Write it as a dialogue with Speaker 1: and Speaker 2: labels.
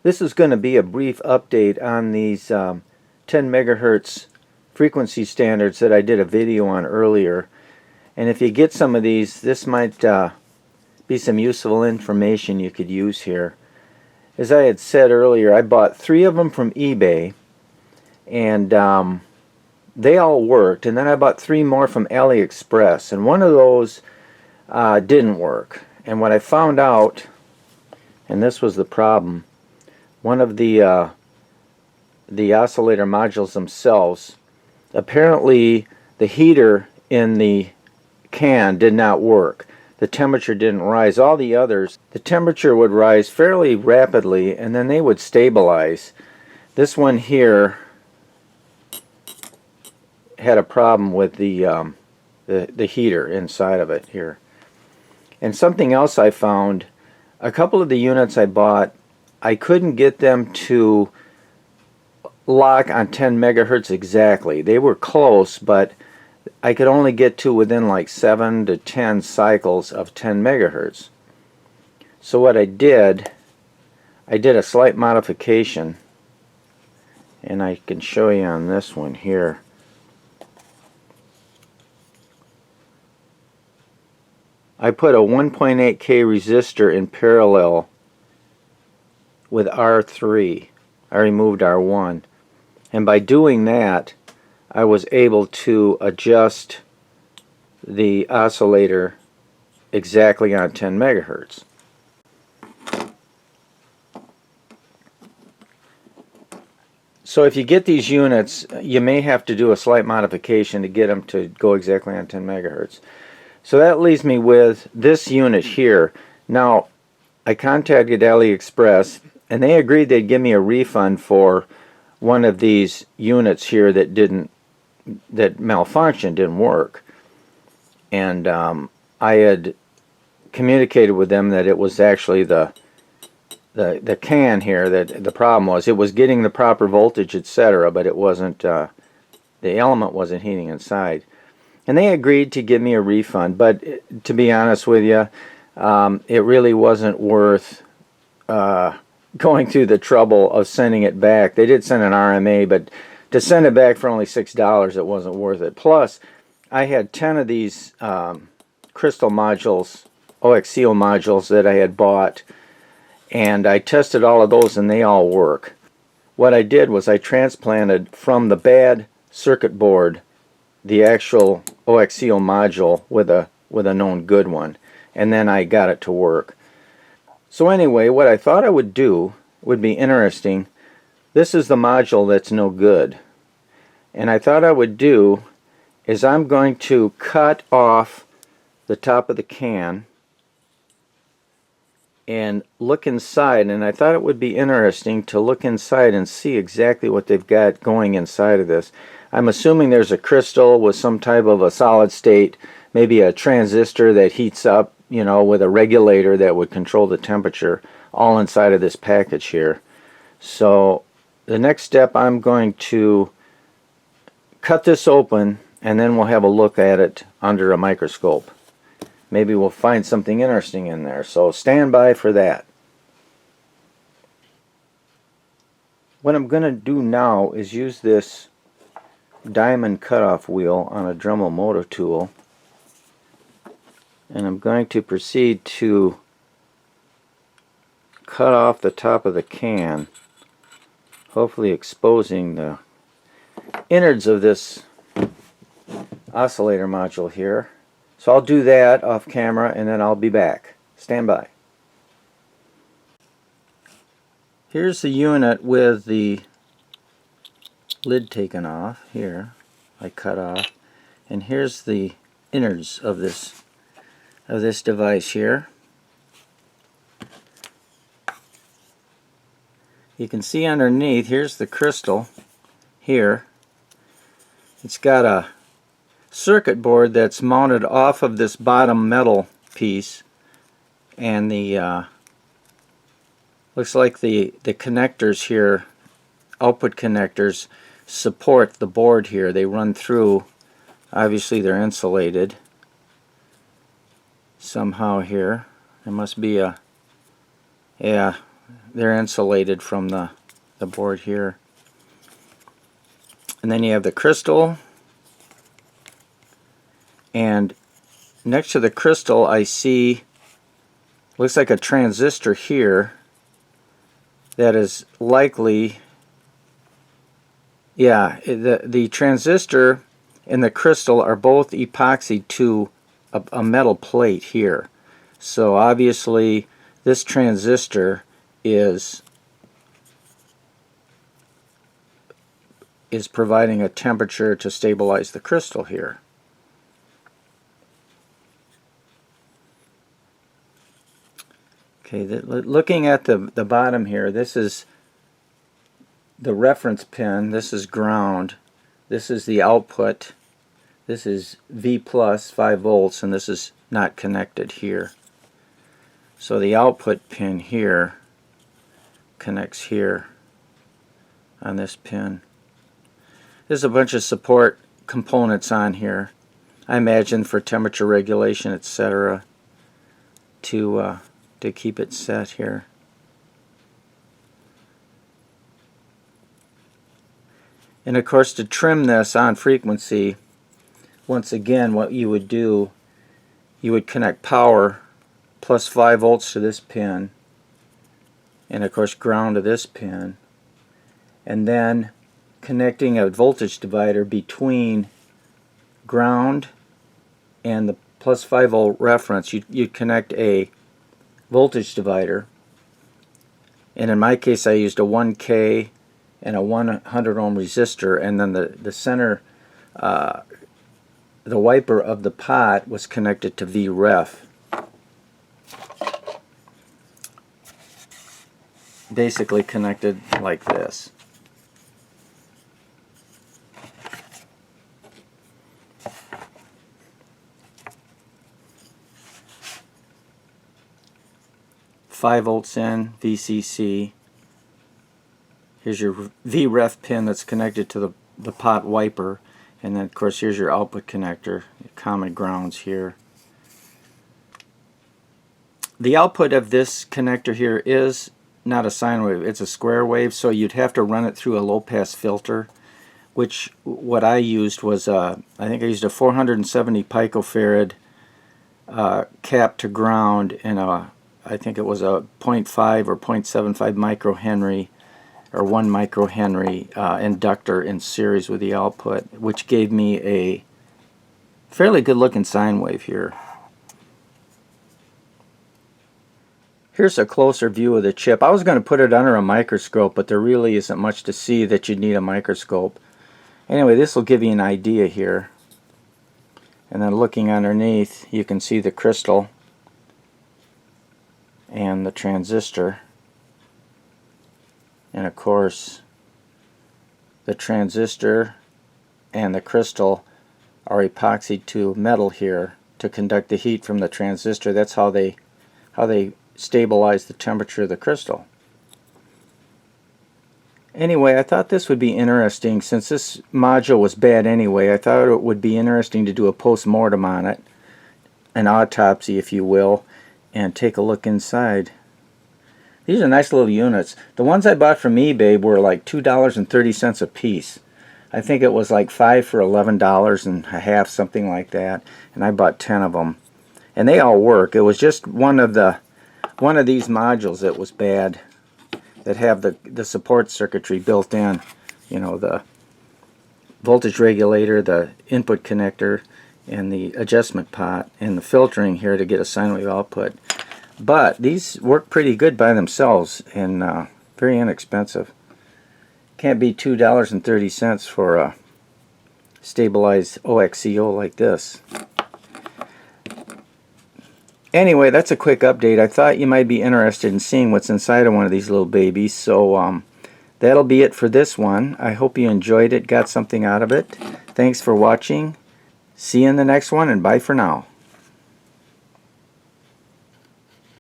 Speaker 1: This is going to be a brief update on these 10 megahertz frequency standards that I did a video on earlier. And if you get some of these, this might be some useful information you could use here. As I had said earlier, I bought 3 of them from eBay, and they all worked. And then I bought 3 more from AliExpress, and one of those didn't work. And what I found out, and this was the problem, one of the oscillator modules themselves, apparently the heater in the can did not work. The temperature didn't rise. All the others, the temperature would rise fairly rapidly and then they would stabilize. This one here had a problem with the heater inside of it here. And something else I found, a couple of the units I bought, I couldn't get them to lock on 10 megahertz exactly. They were close, but I could only get to within like 7 to 10 cycles of 10 megahertz. So what I did a slight modification, and I can show you on this one here. I put a 1.8K resistor in parallel with R3. I removed R1, and by doing that I was able to adjust the oscillator exactly on 10 megahertz. So if you get these units, you may have to do a slight modification to get them to go exactly on 10 megahertz. So that leaves me with this unit here. Now, I contacted AliExpress, and they agreed they'd give me a refund for one of these units here that malfunctioned, didn't work. And I had communicated with them that it was actually the can here that the problem was. It was getting the proper voltage, etc., but it wasn't, the element wasn't heating inside. And they agreed to give me a refund, but to be honest with you, it really wasn't worth going through the trouble of sending it back. They did send an RMA, but to send it back for only $6, it wasn't worth it. Plus, I had 10 of these crystal modules, OCXO modules that I had bought, and I tested all of those and they all work. What I did was I transplanted from the bad circuit board the actual OCXO module with a known good one, and then I got it to work. So anyway, what I thought I would do would be interesting. This is the module that's no good, and I thought I would do is I'm going to cut off the top of the can and look inside, and I thought it would be interesting to look inside and see exactly what they've got going inside of this. I'm assuming there's a crystal with some type of a solid state, maybe a transistor that heats up, you know, with a regulator that would control the temperature, all inside of this package here. So the next step, I'm going to cut this open and then we'll have a look at it under a microscope. Maybe we'll find something interesting in there, so stand by for that. What I'm going to do now is use this diamond cutoff wheel on a Dremel motor tool, and I'm going to proceed to cut off the top of the can, hopefully exposing the innards of this oscillator module here. So I'll do that off camera and then I'll be back. Stand by. Here's the unit with the lid taken off here. I cut off, and here's the innards of this device here. You can see underneath, here's the crystal here. It's got a circuit board that's mounted off of this bottom metal piece, and the looks like the connectors here, output connectors, support the board here. They run through, obviously they're insulated somehow here. There must be a, yeah, they're insulated from the board here. And then you have the crystal, and next to the crystal I see, looks like a transistor here that is likely, yeah, the transistor and the crystal are both epoxied to a metal plate here. So obviously this transistor is providing a temperature to stabilize the crystal here. Okay, looking at the bottom here, this is the reference pin, this is ground, this is the output, this is V plus 5 volts, and this is not connected here. So the output pin here connects here on this pin. There's a bunch of support components on here, I imagine for temperature regulation, etc., to keep it set here. And of course, to trim this on frequency, once again what you would do, you would connect power plus 5 volts to this pin, and of course ground to this pin, and then connecting a voltage divider between ground and the plus 5 volt reference. You'd connect a voltage divider, and in my case I used a 1K and a 100 ohm resistor, and then the center, the wiper of the pot was connected to VREF. Basically connected like this. Five volts in, VCC. Here's your VREF pin that's connected to the pot wiper, and then of course here's your output connector, common grounds here. The output of this connector here is not a sine wave, it's a square wave, so you'd have to run it through a low pass filter, which what I used was I think I used a 470 picofarad cap to ground, and I think it was a 0.5 or 0.75 microhenry or 1 microhenry inductor in series with the output, which gave me a fairly good looking sine wave here. Here's a closer view of the chip. I was going to put it under a microscope, but there really isn't much to see that you'd need a microscope. Anyway, this will give you an idea here. And then looking underneath, you can see the crystal and the transistor. And of course, the transistor and the crystal are epoxied to metal here to conduct the heat from the transistor. That's how they stabilize the temperature of the crystal. Anyway, I thought this would be interesting. Since this module was bad anyway, I thought it would be interesting to do a post-mortem on it, an autopsy if you will, and take a look inside. These are nice little units. The ones I bought from eBay were like $2.30 a piece. I think it was like 5 for $11 and a half, something like that, and I bought 10 of them. And they all work. It was just one of these modules that was bad, that have the support circuitry built in, you know, the voltage regulator, the input connector, and the adjustment pot, and the filtering here to get a sine wave output. But these work pretty good by themselves, and very inexpensive. Can't be $2.30 for a stabilized OCXO like this. Anyway, that's a quick update. I thought you might be interested in seeing what's inside of one of these little babies. So that'll be it for this one. I hope you enjoyed it, got something out of it. Thanks for watching. See you in the next one, and bye for now.